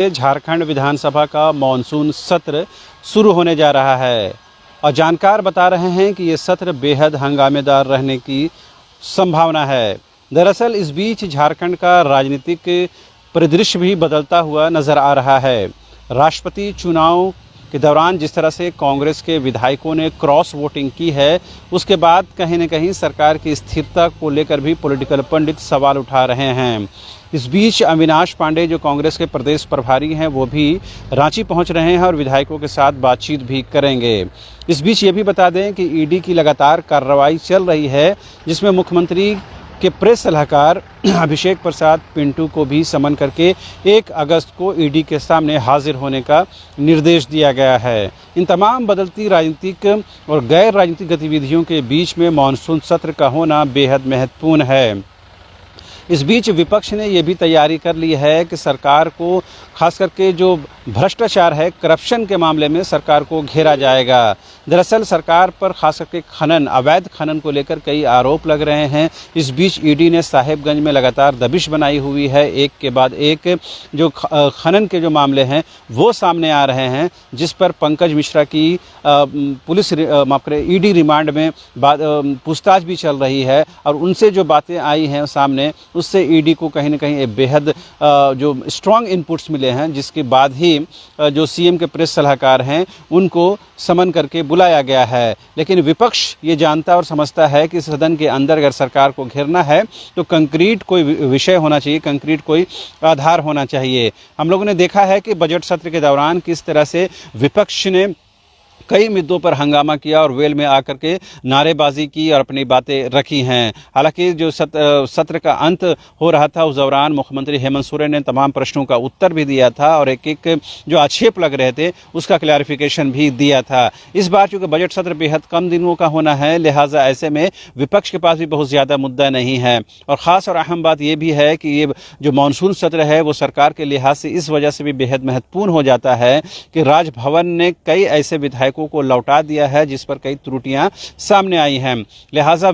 झारखंड विधानसभा का मॉनसून सत्र शुरू होने जा रहा है और जानकार बता रहे हैं कि ये सत्र बेहद हंगामेदार रहने की संभावना है। दरअसल इस बीच झारखंड का राजनीतिक परिदृश्य भी बदलता हुआ नज़र आ रहा है। राष्ट्रपति चुनाव के दौरान जिस तरह से कांग्रेस के विधायकों ने क्रॉस वोटिंग की है, उसके बाद कहीं न कहीं सरकार की स्थिरता को लेकर भी पॉलिटिकल पंडित सवाल उठा रहे हैं। इस बीच अविनाश पांडे जो कांग्रेस के प्रदेश प्रभारी हैं, वो भी रांची पहुंच रहे हैं और विधायकों के साथ बातचीत भी करेंगे। इस बीच ये भी बता दें कि ईडी की लगातार कार्रवाई चल रही है, जिसमें मुख्यमंत्री के प्रेस सलाहकार अभिषेक प्रसाद पिंटू को भी समन करके 1 अगस्त को ईडी के सामने हाजिर होने का निर्देश दिया गया है। इन तमाम बदलती राजनीतिक और गैर राजनीतिक गतिविधियों के बीच में मानसून सत्र का होना बेहद महत्वपूर्ण है। इस बीच विपक्ष ने ये भी तैयारी कर ली है कि सरकार को, खास करके जो भ्रष्टाचार है, करप्शन के मामले में सरकार को घेरा जाएगा। दरअसल सरकार पर खास करके अवैध खनन को लेकर कई आरोप लग रहे हैं। इस बीच ईडी ने साहेबगंज में लगातार दबिश बनाई हुई है। एक के बाद एक जो खनन के जो मामले हैं वो सामने आ रहे हैं, जिस पर पंकज मिश्रा की पुलिस ईडी रिमांड में पूछताछ भी चल रही है और उनसे जो बातें आई हैं सामने, उससे ईडी को कहीं ना कहीं बेहद जो स्ट्रॉन्ग इनपुट्स मिले हैं, जिसके बाद ही जो सीएम के प्रेस सलाहकार हैं उनको समन करके बुलाया गया है। लेकिन विपक्ष ये जानता और समझता है कि सदन के अंदर अगर सरकार को घेरना है तो कंक्रीट कोई विषय होना चाहिए, कंक्रीट कोई आधार होना चाहिए। हम लोगों ने देखा है कि बजट सत्र के दौरान किस तरह से विपक्ष ने कई मुद्दों पर हंगामा किया और वेल में आकर के नारेबाजी की और अपनी बातें रखी हैं। हालांकि जो सत्र का अंत हो रहा था, उस दौरान मुख्यमंत्री हेमंत सोरेन ने तमाम प्रश्नों का उत्तर भी दिया था और एक जो आक्षेप लग रहे थे उसका क्लैरिफिकेशन भी दिया था। इस बार चूँकि बजट सत्र बेहद कम दिनों का होना है, लिहाजा ऐसे में विपक्ष के पास भी बहुत ज़्यादा मुद्दा नहीं है। और ख़ास और अहम बात यह भी है कि ये जो मानसून सत्र है वो सरकार के लिहाज से इस वजह से भी बेहद महत्वपूर्ण हो जाता है कि राजभवन ने कई ऐसे विधायकों को लौटा दिया है जिस पर कई त्रुटियां सामने आई हैं। लिहाजा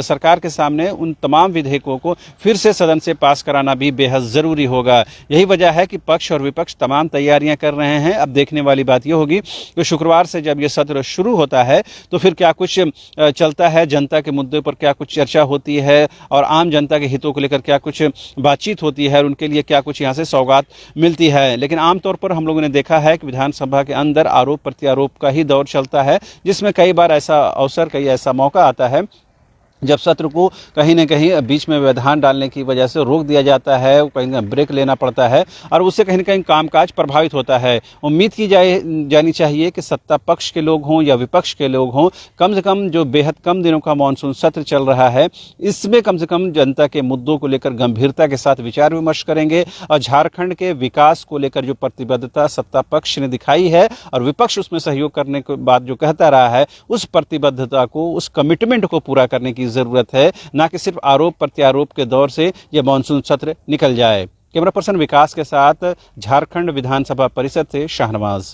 सरकार के सामने उन तमाम विधेयकों को फिर से सदन से पास कराना भी बेहद जरूरी होगा। यही वजह है कि पक्ष और विपक्ष तमाम तैयारियां कर रहे हैं। अब देखने वाली बात यह होगी कि शुक्रवार से जब यह सत्र शुरू होता है तो फिर क्या कुछ चलता है, जनता के मुद्दे पर क्या कुछ चर्चा होती है और आम जनता के हितों को लेकर क्या कुछ बातचीत होती है और उनके लिए क्या कुछ यहाँ से सौगात मिलती है। लेकिन आमतौर पर हम लोगों ने देखा है कि विधानसभा के अंदर आरोप प्रत्यारोप का ही दौर चलता है, जिसमें कई बार ऐसा अवसर, कई ऐसा मौका आता है जब सत्र को कहीं न कहीं बीच में व्यवधान डालने की वजह से रोक दिया जाता है, कहीं ब्रेक लेना पड़ता है और उससे कहीं न कहीं कामकाज प्रभावित होता है। उम्मीद की जानी चाहिए कि सत्ता पक्ष के लोग हों या विपक्ष के लोग हों, कम से कम जो बेहद कम दिनों का मानसून सत्र चल रहा है, इसमें कम से कम जनता के मुद्दों को लेकर गंभीरता के साथ विचार विमर्श करेंगे और झारखंड के विकास को लेकर जो प्रतिबद्धता सत्ता पक्ष ने दिखाई है और विपक्ष उसमें सहयोग करने के बाद जो कहता रहा है, उस प्रतिबद्धता को, उस कमिटमेंट को पूरा करने की जरूरत है, ना कि सिर्फ आरोप प्रत्यारोप के दौर से यह मानसून सत्र निकल जाए। कैमरा पर्सन विकास के साथ झारखंड विधानसभा परिषद से शाहनवाज।